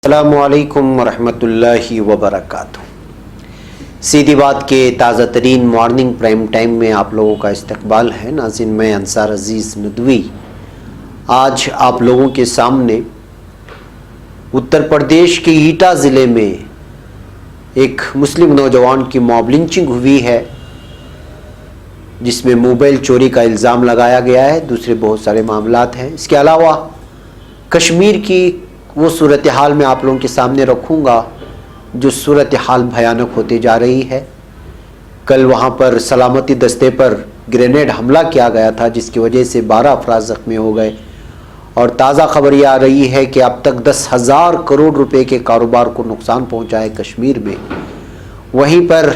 السلام علیکم ورحمۃ اللہ وبرکاتہ۔ سیدھی بات کے تازہ ترین مارننگ پرائم ٹائم میں آپ لوگوں کا استقبال ہے۔ ناظرین، میں انصار عزیز ندوی آج آپ لوگوں کے سامنے اتر پردیش کے ایٹا ضلع میں ایک مسلم نوجوان کی موب لنچنگ ہوئی ہے، جس میں موبائل چوری کا الزام لگایا گیا ہے، دوسرے بہت سارے معاملات ہیں۔ اس کے علاوہ کشمیر کی وہ صورتحال میں آپ لوگوں کے سامنے رکھوں گا جو صورتحال بھیانک ہوتی جا رہی ہے۔ کل وہاں پر سلامتی دستے پر گرینیڈ حملہ کیا گیا تھا، جس کی وجہ سے 12 افراد زخمی ہو گئے، اور تازہ خبر یہ آ رہی ہے کہ اب تک 10,000 کروڑ روپے کے کاروبار کو نقصان پہنچا ہے کشمیر میں۔ وہیں پر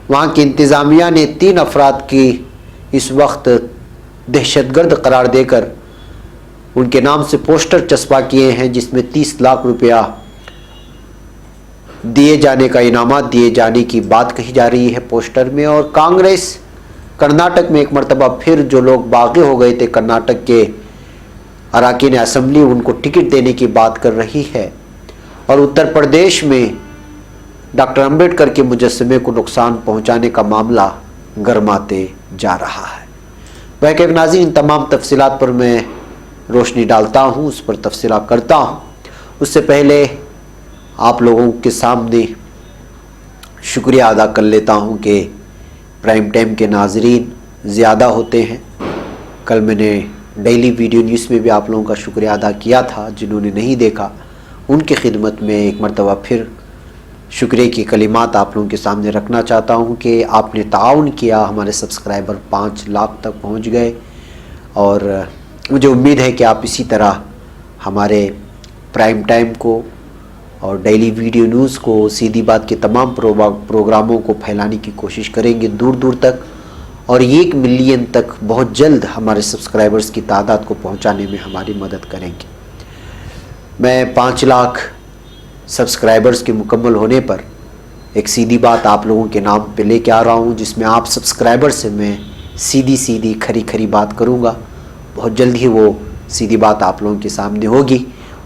وہاں کی انتظامیہ نے 3 افراد کی اس وقت دہشت گرد قرار دے کر ان کے نام سے پوسٹر چسپاں کیے ہیں، جس میں 30 لاکھ روپیہ دیے جانے کا انعامات دیے جانے کی بات کہی جا رہی ہے پوسٹر میں۔ اور کانگریس کرناٹک میں ایک مرتبہ پھر جو لوگ باغی ہو گئے تھے کرناٹک کے اراکین اسمبلی، ان کو ٹکٹ دینے کی بات کر رہی ہے، اور اتر پردیش میں ڈاکٹر امبیڈکر کے مجسمے کو نقصان پہنچانے کا معاملہ گرماتے جا رہا ہے۔ بہرکیف ناظرین، ان تمام تفصیلات پر میں روشنی ڈالتا ہوں، اس پر تفصیلات کرتا ہوں۔ اس سے پہلے آپ لوگوں کے سامنے شکریہ ادا کر لیتا ہوں کہ پرائم ٹائم کے ناظرین زیادہ ہوتے ہیں۔ کل میں نے ڈیلی ویڈیو نیوز میں بھی آپ لوگوں کا شکریہ ادا کیا تھا، جنہوں نے نہیں دیکھا ان کی خدمت میں ایک مرتبہ پھر شکریہ کی کلمات آپ لوگوں کے سامنے رکھنا چاہتا ہوں کہ آپ نے تعاون کیا، ہمارے سبسکرائبر 5 لاکھ تک پہنچ گئے، اور مجھے امید ہے کہ آپ اسی طرح ہمارے پرائم ٹائم کو اور ڈیلی ویڈیو نیوز کو، سیدھی بات کے تمام پروگراموں کو پھیلانے کی کوشش کریں گے دور دور تک، اور 1 ملین تک بہت جلد ہمارے سبسکرائبرز کی تعداد کو پہنچانے میں ہماری مدد کریں گے۔ میں 5 لاکھ سبسکرائبرز کے مکمل ہونے پر ایک سیدھی بات آپ لوگوں کے نام پہ لے کے آ رہا ہوں، جس میں آپ سبسکرائبر سے میں سیدھی کھری بات کروں گا۔ بہت جلد ہی وہ سیدھی بات آپ لوگوں کے سامنے ہوگی۔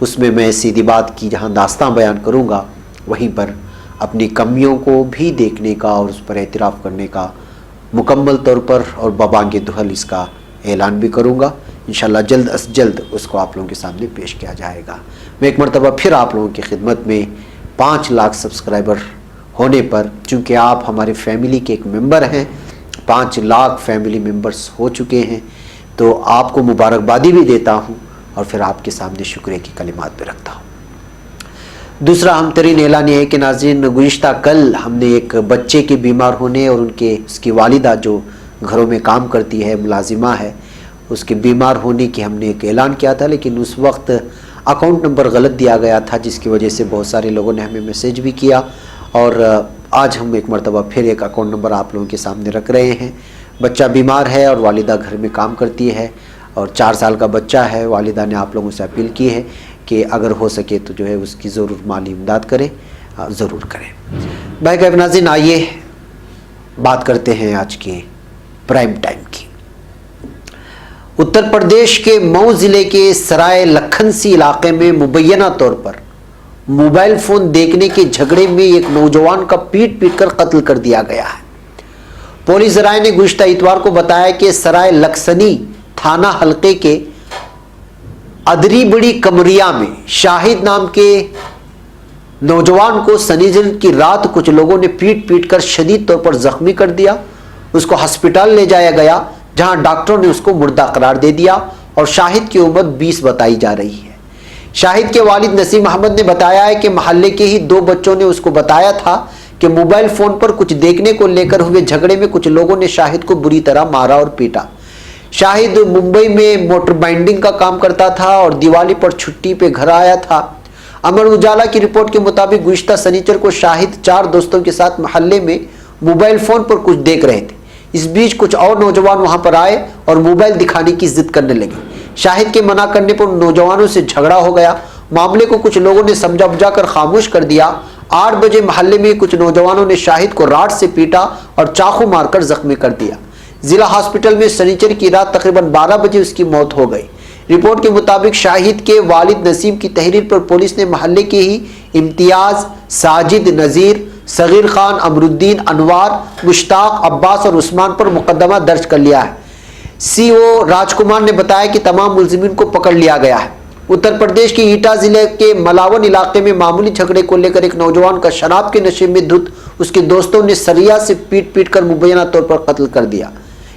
اس میں میں سیدھی بات کی جہاں داستان بیان کروں گا، وہیں پر اپنی کمیوں کو بھی دیکھنے کا اور اس پر اعتراف کرنے کا مکمل طور پر اور ببانگ دہل اس کا اعلان بھی کروں گا۔ انشاءاللہ جلد از جلد اس کو آپ لوگوں کے سامنے پیش کیا جائے گا۔ میں ایک مرتبہ پھر آپ لوگوں کی خدمت میں 5 لاکھ سبسکرائبر ہونے پر، چونکہ آپ ہمارے فیملی کے ایک ممبر ہیں، 5 لاکھ فیملی ممبرز ہو چکے ہیں، تو آپ کو مبارکبادی بھی دیتا ہوں اور پھر آپ کے سامنے شکریہ کی کلمات بھی رکھتا ہوں۔ دوسرا اہم ترین اعلان یہ ہے کہ ناظرین، گزشتہ کل ہم نے ایک بچے کے بیمار ہونے اور اس کی والدہ جو گھروں میں کام کرتی ہے، ملازمہ ہے، اس کے بیمار ہونے کی ہم نے ایک اعلان کیا تھا، لیکن اس وقت اکاؤنٹ نمبر غلط دیا گیا تھا، جس کی وجہ سے بہت سارے لوگوں نے ہمیں میسیج بھی کیا، اور آج ہم ایک مرتبہ پھر ایک اکاؤنٹ نمبر آپ لوگوں کے سامنے رکھ رہے ہیں۔ بچہ بیمار ہے اور والدہ گھر میں کام کرتی ہے، اور 4 سال کا بچہ ہے۔ والدہ نے آپ لوگوں سے اپیل کی ہے کہ اگر ہو سکے تو جو ہے اس کی ضرور مالی امداد کریں، ضرور کریں۔ بھائی ناظرین، آئیے بات کرتے ہیں آج کے پرائم ٹائم کی۔ اتر پردیش کے مئو ضلع کے سرائے لکھنسی علاقے میں مبینہ طور پر موبائل فون دیکھنے کے جھگڑے میں ایک نوجوان کا پیٹ کر قتل کر دیا گیا ہے۔ پولیس ذرائع نے گزشتہ اتوار کو بتایا کہ سرائے لکھنسی تھانہ حلقے کے ادری بڑی کمریا میں شاہد نام کے نوجوان کو سنیچر کی رات کچھ لوگوں نے پیٹ کر شدید طور پر زخمی کر دیا۔ اس کو ہسپتال لے جایا گیا، جہاں ڈاکٹروں نے اس کو مردہ قرار دے دیا، اور شاہد کی عمر 20 بتائی جا رہی ہے۔ شاہد کے والد نسیم احمد نے بتایا ہے کہ محلے کے ہی 2 بچوں نے اس کو بتایا تھا کہ موبائل فون پر کچھ دیکھنے کو لے کر ہوئے جھگڑے میں کچھ لوگوں نے شاہد کو بری طرح مارا اور پیٹا۔ شاہد ممبئی میں موٹر بائنڈنگ کا کام کرتا تھا اور دیوالی پر چھٹی پہ گھر آیا تھا۔ امر اجالا کی رپورٹ کے مطابق گزشتہ سنیچر کو شاہد 4 دوستوں کے ساتھ محلے میں موبائل فون پر کچھ دیکھ رہے تھے۔ اس بیچ کچھ اور نوجوان وہاں پر آئے اور موبائل دکھانے کی ضد کرنے لگے۔ شاہد کے منع کرنے پر نوجوانوں سے جھگڑا ہو گیا۔ معاملے کو کچھ لوگوں نے سمجھا بجھا کر خاموش کر دیا۔ 8 بجے محلے میں کچھ نوجوانوں نے شاہد کو راڈ سے پیٹا اور چاقو مار کر زخمی کر دیا۔ ضلع ہاسپٹل میں سنیچر کی رات تقریباً 12 بجے اس کی موت ہو گئی۔ رپورٹ کے مطابق شاہد کے والد نسیم کی تحریر پر پولیس نے محلے کے ہی امتیاز، ساجد، نذیر، صغیر خان، امرالدین، انوار، مشتاق، عباس اور عثمان پر مقدمہ درج کر لیا ہے۔ سی او راج کمار نے بتایا کہ تمام ملزمین کو پکڑ لیا گیا ہے۔ اتر پردیش کے ایٹا ضلع کے ملاون علاقے میں معمولی جھگڑے کو لے کر ایک نوجوان کا شراب کے نشے میں دھت اس کے دوستوں نے سریا سے پیٹ کر مبینہ طور پر قتل کر دیا۔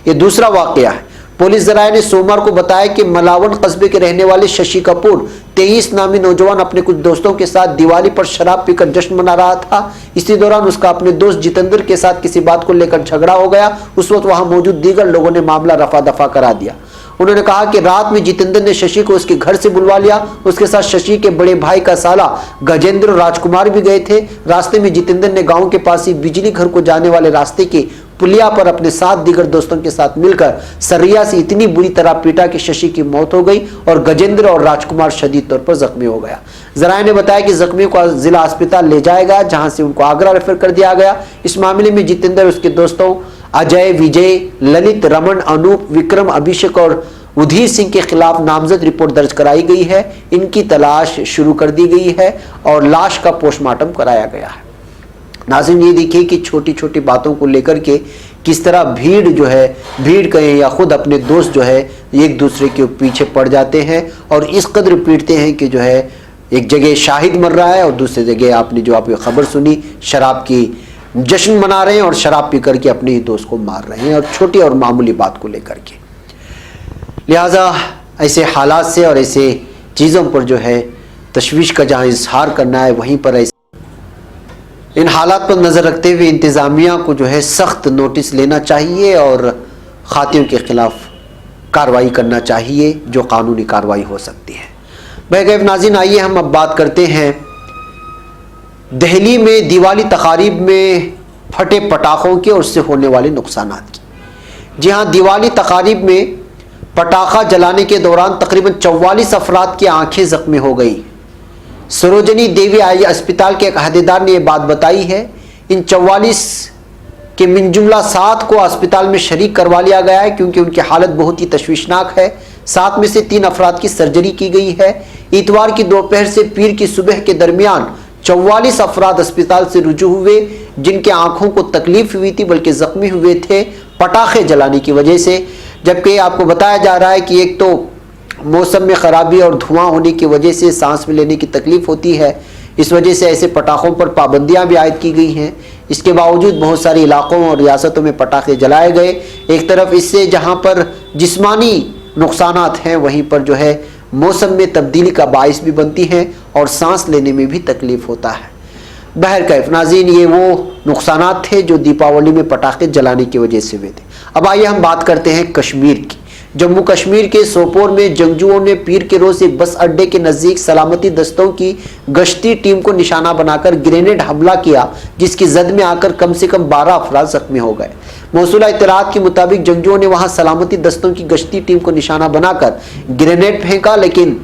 یہ دوسرا واقعہ ہے۔ پولیس ذرائع نے سوموار کو بتایا کہ ملاون قصبے کے رہنے والے ششی کپور 23 نامی نوجوان اپنے کچھ دوستوں کے ساتھ دیوالی پر شراب پی کر جشن منا رہا تھا۔ اسی دوران اس کا اپنے دوست جتندر کے ساتھ کسی بات کو لے کر جھگڑا ہو گیا۔ اس وقت وہاں موجود دیگر لوگوں نے معاملہ رفع دفع کرا دیا۔ انہوں نے کہا کہ رات میں جتندر نے ششی کو اس کے گھر سے بلوا لیا۔ اس کے ساتھ ششی کے بڑے بھائی کا سالہ گجیندر راج کمار بھی گئے تھے۔ راستے میں جتندر نے گاؤں کے پاس ہی بجلی گھر کو جانے والے راستے کے پلیا پر اپنے 7 دیگر دوستوں کے ساتھ مل کر سریا سے اتنی بری طرح پیٹا کہ ششی کی موت ہو گئی اور گجیندر اور راج کمار شدید طور پر زخمی ہو گیا۔ ذرائع نے بتایا کہ زخمیوں کو ضلع اسپتال لے جایا گیا، جہاں سے ان کو آگرہ ریفر کر دیا گیا۔ اس معاملے میں جتندر اس کے دوستوں اجے، وجے، للت، رمن، انوپ، وکرم، ابھیشیک اور ادھیر سنگھ کے خلاف نامزد رپورٹ درج کرائی گئی ہے۔ ان کی تلاش شروع کر دی گئی ہے اور لاش کا پوسٹ مارٹم کرایا گیا ہے۔ ناظرین، یہ دیکھیے کہ چھوٹی چھوٹی باتوں کو لے کر کے کس طرح بھیڑ کہیں یا خود اپنے دوست جو ہے ایک دوسرے کے پیچھے پڑ جاتے ہیں اور اس قدر پیٹتے ہیں کہ جو ہے ایک جگہ شاہد مر رہا ہے اور دوسری جگہ آپ نے جو آپ خبر سنی شراب کی جشن منا رہے ہیں اور شراب پی کر کے اپنے ہی دوست کو مار رہے ہیں اور چھوٹی اور معمولی بات کو لے کر کے۔ لہٰذا ایسے حالات سے اور ایسے چیزوں پر جو ہے تشویش کا جہاں اظہار کرنا ہے وہیں پر ایسے ان حالات پر نظر رکھتے ہوئے انتظامیہ کو جو ہے سخت نوٹس لینا چاہیے اور خاطیوں کے خلاف کارروائی کرنا چاہیے جو قانونی کارروائی ہو سکتی ہے۔ بہرکیف ناظرین، آئیے ہم اب بات کرتے ہیں دہلی میں دیوالی تقاریب میں پھٹے پٹاخوں کے اور اس سے ہونے والے نقصانات کی۔ جی ہاں، دیوالی تقاریب میں پٹاخہ جلانے کے دوران تقریباً 44 افراد کی آنکھیں زخمی ہو گئی۔ سروجنی دیوی آئی اسپتال کے ایک عہدیدار نے یہ بات بتائی ہے۔ ان 44 کے من جملہ 7 کو اسپتال میں شریک کروا لیا گیا ہے کیونکہ ان کی حالت بہت ہی تشویشناک ہے۔ 7 میں سے 3 افراد کی سرجری کی گئی ہے۔ اتوار کی دوپہر سے پیر کی صبح کے درمیان 44 افراد اسپتال سے رجوع ہوئے جن کے آنکھوں کو تکلیف ہوئی تھی بلکہ زخمی ہوئے تھے پٹاخے جلانے کی وجہ سے، جبکہ آپ کو بتایا جا رہا ہے کہ ایک تو موسم میں خرابی اور دھواں ہونے کی وجہ سے سانس میں لینے کی تکلیف ہوتی ہے، اس وجہ سے ایسے پٹاخوں پر پابندیاں بھی عائد کی گئی ہیں۔ اس کے باوجود بہت سارے علاقوں اور ریاستوں میں پٹاخے جلائے گئے۔ ایک طرف اس سے جہاں پر جسمانی نقصانات ہیں وہیں پر جو ہے موسم میں تبدیلی کا باعث بھی بنتی ہیں اور سانس لینے میں بھی تکلیف ہوتا ہے۔ بہرکیف ناظرین، یہ وہ نقصانات تھے جو دیپاولی میں پٹاخے جلانے کی وجہ سے ہوئے تھے۔ اب آئیے ہم بات کرتے ہیں کشمیر کی۔ جموں کشمیر کے سوپور میں جنگجوؤں نے پیر کے روز ایک بس اڈے کے نزدیک سلامتی دستوں کی گشتی ٹیم کو نشانہ بنا کر گرینیڈ حملہ کیا جس کی زد میں آ کر کم سے کم 12 افراد زخمی ہو گئے۔ موصولہ اطلاعات کے مطابق جنگجوؤں نے وہاں سلامتی دستوں کی گشتی ٹیم کو نشانہ بنا کر گرینیڈ پھینکا، لیکن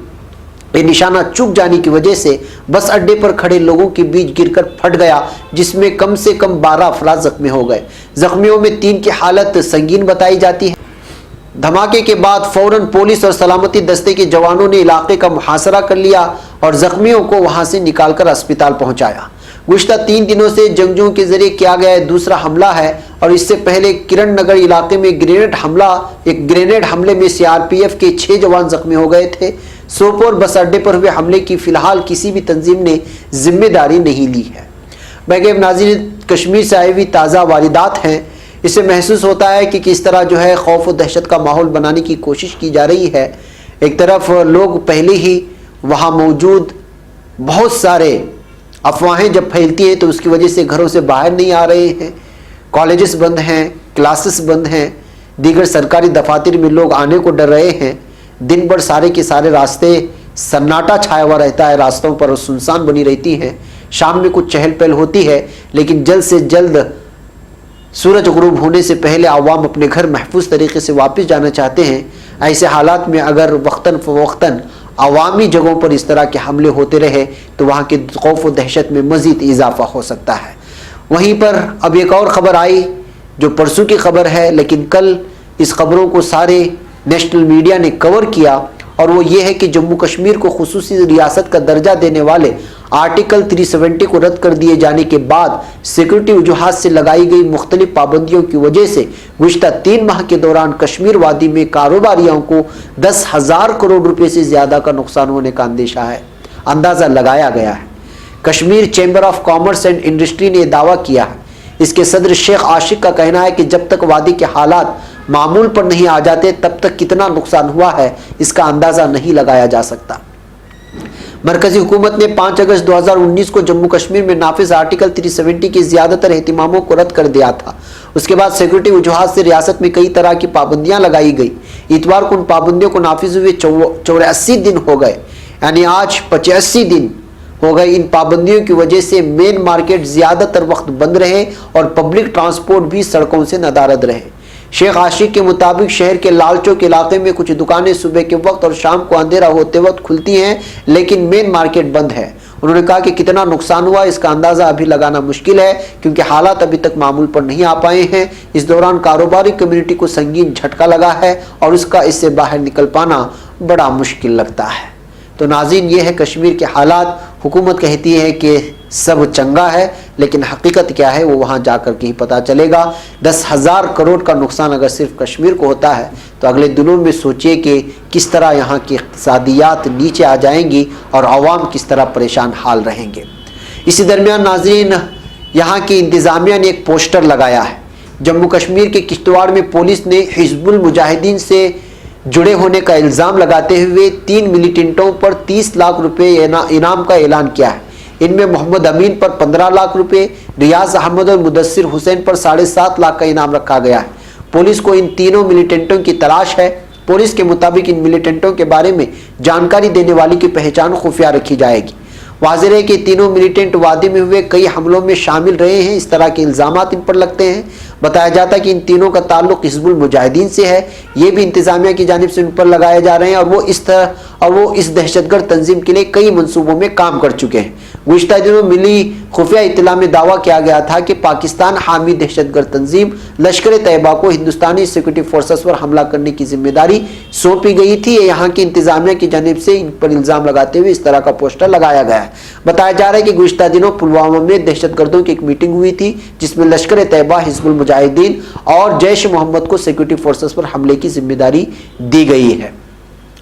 یہ نشانہ چوک جانے کی وجہ سے بس اڈے پر کھڑے لوگوں کے بیچ گر کر پھٹ گیا جس میں کم سے کم 12 افراد زخمی ہو گئے۔ زخمیوں میں 3 کی حالت سنگین بتائی جاتی ہے۔ دھماکے کے بعد فوراً پولیس اور سلامتی دستے کے جوانوں نے علاقے کا محاصرہ کر لیا اور زخمیوں کو وہاں سے نکال کر اسپتال پہنچایا۔ گزشتہ 3 دنوں سے جنگجوؤں کے ذریعے کیا گیا دوسرا حملہ ہے اور اس سے پہلے کرن نگر علاقے میں ایک گرینیڈ حملے میں CRPF کے 6 جوان زخمی ہو گئے تھے۔ سوپور بس اڈے پر ہوئے حملے کی فی الحال کسی بھی تنظیم نے ذمہ داری نہیں لی ہے۔ بہرکیف ناظرین، کشمیر سے آئی ہوئی تازہ واردات ہیں، اس سے محسوس ہوتا ہے کہ کس طرح جو ہے خوف و دہشت کا ماحول بنانے کی کوشش کی جا رہی ہے۔ ایک طرف لوگ پہلے ہی وہاں موجود بہت سارے افواہیں جب پھیلتی ہیں تو اس کی وجہ سے گھروں سے باہر نہیں آ رہے ہیں، کالجز بند ہیں، کلاسز بند ہیں، دیگر سرکاری دفاتر میں لوگ آنے کو ڈر رہے ہیں۔ دن بھر سارے کے سارے راستے سناٹا چھایا ہوا رہتا ہے، راستوں پر سنسان بنی رہتی ہیں۔ شام میں کچھ چہل پہل ہوتی ہے لیکن جلد سے جلد سورج غروب ہونے سے پہلے عوام اپنے گھر محفوظ طریقے سے واپس جانا چاہتے ہیں۔ ایسے حالات میں اگر وقتاً فوقتاً عوامی جگہوں پر اس طرح کے حملے ہوتے رہے تو وہاں کے خوف و دہشت میں مزید اضافہ ہو سکتا ہے۔ وہیں پر اب ایک اور خبر آئی جو پرسوں کی خبر ہے، لیکن کل اس خبروں کو سارے نیشنل میڈیا نے کور کیا اور وہ یہ ہے کہ جموں کشمیر کو خصوصی ریاست کا درجہ دینے والے آرٹیکل 370 کو رد کر دیے جانے کے بعد سیکورٹی وجوہات سے لگائی گئی مختلف پابندیوں کی وجہ سے گزشتہ 3 ماہ کے دوران کشمیر وادی میں کاروباریوں کو 10,000 کروڑ روپے سے زیادہ کا نقصان ہونے کا اندازہ لگایا گیا ہے۔ Kashmir chamber of commerce and industry نے یہ دعویٰ کیا ہے۔ اس کے صدر شیخ عاشق کا کہنا ہے کہ جب تک وادی کے حالات معمول پر نہیں آ جاتے تب تک کتنا نقصان ہوا ہے اس کا اندازہ نہیں لگایا جا سکتا۔ مرکزی حکومت نے 5 اگست 2019 کو جموں کشمیر میں نافذ آرٹیکل 370 کے زیادہ تر اہتماموں کو رد کر دیا تھا۔ اس کے بعد سیکورٹی وجوہات سے ریاست میں کئی طرح کی پابندیاں لگائی گئی۔ اتوار کو ان پابندیوں کو نافذ ہوئے 84 دن ہو گئے، یعنی آج 85 دن ہو گئے۔ ان پابندیوں کی وجہ سے مین مارکیٹ زیادہ تر وقت بند رہے اور پبلک ٹرانسپورٹ بھی سڑکوں سے ندارد رہے۔ شیخ عاشق کے مطابق شہر کے لال چوک علاقے میں کچھ دکانیں صبح کے وقت اور شام کو اندھیرا ہوتے وقت کھلتی ہیں لیکن مین مارکیٹ بند ہے۔ انہوں نے کہا کہ کتنا نقصان ہوا اس کا اندازہ ابھی لگانا مشکل ہے کیونکہ حالات ابھی تک معمول پر نہیں آ پائے ہیں۔ اس دوران کاروباری کمیونٹی کو سنگین جھٹکا لگا ہے اور اس سے باہر نکل پانا بڑا مشکل لگتا ہے۔ تو ناظرین، یہ ہے کشمیر کے حالات۔ حکومت کہتی ہے کہ سب چنگا ہے لیکن حقیقت کیا ہے وہ وہاں جا کر کے ہی پتہ چلے گا۔ 10,000 کروڑ کا نقصان اگر صرف کشمیر کو ہوتا ہے تو اگلے دنوں میں سوچئے کہ کس طرح یہاں کی اقتصادیات نیچے آ جائیں گی اور عوام کس طرح پریشان حال رہیں گے۔ اسی درمیان ناظرین، یہاں کی انتظامیہ نے ایک پوسٹر لگایا ہے۔ جموں کشمیر کے کشتواڑ میں پولیس نے حزب المجاہدین سے جڑے ہونے کا الزام لگاتے ہوئے 3 ملیٹنٹوں پر 30 لاکھ روپے انعام کا اعلان کیا ہے۔ ان میں محمد امین پر 15 لاکھ روپے، ریاض احمد اور مدثر حسین پر 7.5 لاکھ کا انعام رکھا گیا ہے۔ پولیس کو ان تینوں ملیٹنٹوں کی تلاش ہے۔ پولیس کے مطابق ان ملیٹنٹوں کے بارے میں جانکاری دینے والی کی پہچان خفیہ رکھی جائے گی۔ واضح ہے کہ تینوں ملیٹنٹ وادی میں ہوئے کئی حملوں میں شامل رہے ہیں، اس طرح کے الزامات ان پر لگتے ہیں۔ بتایا جاتا ہے کہ ان تینوں کا تعلق حزب المجاہدین سے ہے، یہ بھی انتظامیہ کی جانب سے ان پر لگائے جا رہے ہیں اور وہ اس دہشت گرد تنظیم کے لیے کئی منصوبوں میں کام کر چکے ہیں۔ گزشتہ دنوں ملی خفیہ اطلاع میں دعویٰ کیا گیا تھا کہ پاکستان حامی دہشت گرد تنظیم لشکر طیبہ کو ہندوستانی سیکورٹی فورسز پر حملہ کرنے کی ذمہ داری سونپی گئی تھی۔ یہاں کی انتظامیہ کی جانب سے ان پر الزام لگاتے ہوئے اس طرح کا پوسٹر لگایا گیا ہے۔ بتایا جا رہا ہے کہ گزشتہ دنوں پلوامہ میں دہشت گردوں کی ایک میٹنگ ہوئی تھی جس میں لشکر طیبہ، حزب المجاہدین اور جیش محمد کو سیکورٹی فورسز پر حملے کی ذمہ داری دی گئی ہے۔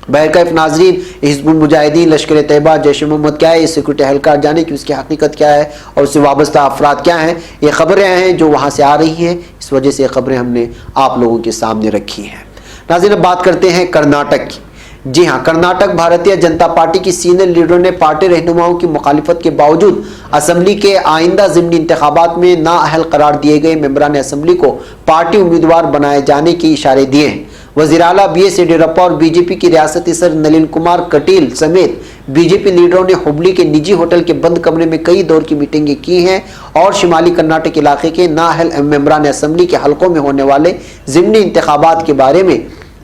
بہرکیف ناظرین، حزب المجاہدین، لشکر طیبہ، جیش محمد کیا ہے، یہ سیکورٹی اہلکار جانے کہ اس کی حقیقت کیا ہے اور اس سے وابستہ افراد کیا ہیں۔ یہ خبریں ہیں جو وہاں سے آ رہی ہیں، اس وجہ سے یہ خبریں ہم نے آپ لوگوں کے سامنے رکھی ہیں۔ ناظرین، اب بات کرتے ہیں کرناٹک کی۔ جی ہاں، کرناٹک بھارتیہ جنتا پارٹی کی سینئر لیڈروں نے پارٹی رہنماؤں کی مخالفت کے باوجود اسمبلی کے آئندہ ضمنی انتخابات میں نااہل قرار دیے گئے ممبران اسمبلی کو پارٹی امیدوار بنائے جانے کے اشارے دیے ہیں۔ وزیر اعلیٰ بی ایس یڈیورپا اور بی جے پی کی ریاستی صدر نلین کمار کٹیل سمیت بی جے پی لیڈروں نے ہبلی کے نجی ہوٹل کے بند کمرے میں کئی دور کی میٹنگیں کی ہیں اور شمالی کرناٹک علاقے کے نااہل ممبران اسمبلی کے حلقوں میں ہونے والے ضمنی انتخابات کے بارے میں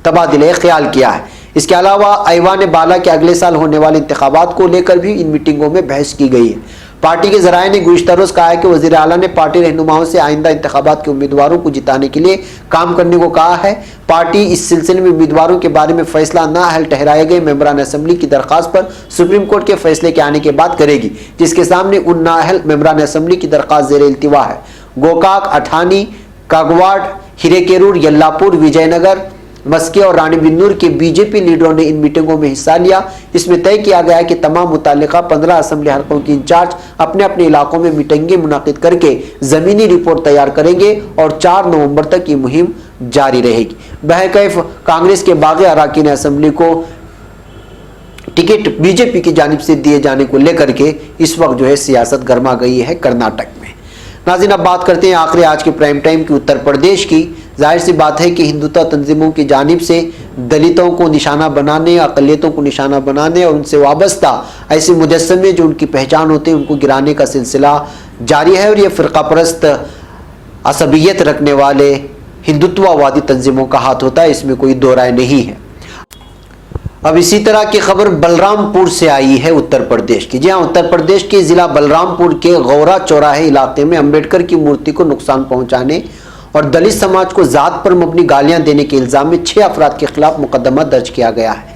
تبادلہ خیال کیا ہے۔ اس کے علاوہ ایوان بالا کے اگلے سال ہونے والے انتخابات کو لے کر بھی ان میٹنگوں میں بحث کی گئی ہے۔ پارٹی کے ذرائع نے گزشتہ روز کہا ہے کہ وزیر اعلیٰ نے پارٹی رہنماؤں سے آئندہ انتخابات کے امیدواروں کو جتانے کے لیے کام کرنے کو کہا ہے۔ پارٹی اس سلسلے میں امیدواروں کے بارے میں فیصلہ نااہل ٹھہرائے گئے ممبران اسمبلی کی درخواست پر سپریم کورٹ کے فیصلے کے آنے کے بعد کرے گی، جس کے سامنے ان نااہل ممبران اسمبلی کی درخواست زیر التوا ہے۔ گوکاک، اٹھانی، کاگواڑ، ہیرے-کیرور، یلاپور، وجے نگر، مسکی اور رانی بنور کے بی جے پی لیڈروں نے ان میٹنگوں میں حصہ لیا۔ اس میں طے کیا گیا ہے کہ تمام متعلقہ 15 اسمبلی حلقوں کے انچارج اپنے اپنے علاقوں میں میٹنگیں منعقد کر کے زمینی رپورٹ تیار کریں گے اور 4 نومبر تک یہ مہم جاری رہے گی۔ بہرکیف کانگریس کے باقی اراکین اسمبلی کو ٹکٹ بی جے پی کی جانب سے دیے جانے کو لے کر کے اس وقت جو ہے سیاست گرما گئی ہے کرناٹک میں۔ ناظرین، اب بات کرتے ہیں آخری آج کے پرائم ٹائم کی اتر پردیش کی۔ ظاہر سی بات ہے کہ ہندوتوا تنظیموں کی جانب سے دلتوں کو نشانہ بنانے، اقلیتوں کو نشانہ بنانے اور ان سے وابستہ ایسے مجسمے جو ان کی پہچان ہوتے ہیں ان کو گرانے کا سلسلہ جاری ہے اور یہ فرقہ پرست عصبیت رکھنے والے ہندوتوا وادی تنظیموں کا ہاتھ ہوتا ہے، اس میں کوئی دو رائے نہیں ہے۔ اب اسی طرح کی خبر بلرام پور سے آئی ہے اتر پردیش کی۔ جی ہاں، اتر پردیش کے ضلع بلرام پور کے غورا چوراہے علاقے میں امبیڈکر کی مورتی کو نقصان پہنچانے اور دلت سماج کو ذات پر مبنی گالیاں دینے کے الزام میں 6 افراد کے خلاف مقدمہ درج کیا گیا ہے۔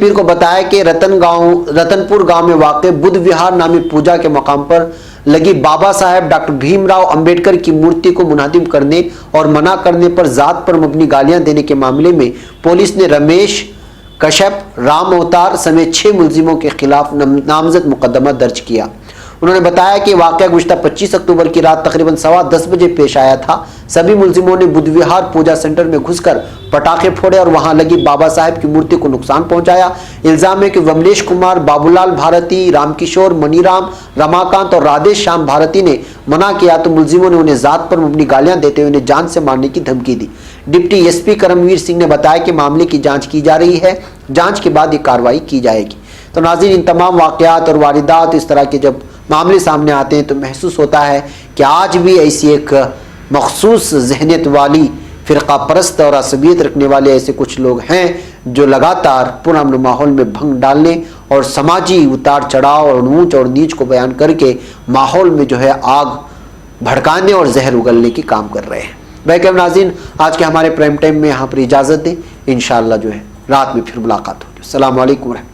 پیر کو بتایا کہ رتنپور گاؤں میں واقع بدھ وہار نامی پوجا کے مقام پر لگی بابا صاحب ڈاکٹر بھیم راؤ امبیڈکر کی مورتی کو منہدم کرنے اور منع کرنے پر ذات پر مبنی گالیاں دینے کے معاملے میں پولیس نے رمیش کشپ رام اوتار سمیت 6 ملزموں کے خلاف نامزد مقدمہ درج کیا۔ انہوں نے بتایا کہ واقعہ گزشتہ 25 اکتوبر کی رات تقریباً 10:15 بجے پیش آیا تھا۔ سبھی ملزموں نے بدھ وہار پوجا سینٹر میں گھس کر پٹاخے پھوڑے اور وہاں لگی بابا صاحب کی مورتی کو نقصان پہنچایا۔ الزام ہے کہ وملیش کمار، بابو لال بھارتی، رام کشور، منی رام، رماکانت اور رادھے شام بھارتی نے منع کیا تو ملزموں نے انہیں ذات پر مبنی گالیاں دیتے ہوئے انہیں جان سے مارنے کی دھمکی دی۔ ڈپٹی ایس پی کرمویر سنگھ نے بتایا کہ معاملے کی جانچ کی جا رہی ہے، جانچ کے بعد یہ کارروائی کی جائے گی۔ تو ناظرین، ان تمام واقعات اور واردات اس طرح کے جب معاملے سامنے آتے ہیں تو محسوس ہوتا ہے کہ آج بھی ایسی ایک مخصوص ذہنیت والی فرقہ پرست اور عصبیت رکھنے والے ایسے کچھ لوگ ہیں جو لگاتار پرامن ماحول میں بھنگ ڈالنے اور سماجی اتار چڑھاؤ اور اونچ اور نیچ کو بیان کر کے ماحول میں جو ہے آگ بھڑکانے اور زہر اگلنے کی کام کر رہے ہیں۔ بہرکیف ناظرین، آج کے ہمارے پرائم ٹائم میں یہاں پر اجازت دیں، انشاءاللہ جو ہے رات میں پھر ملاقات ہوگی۔ السلام علیکم ورحمۃ اللہ۔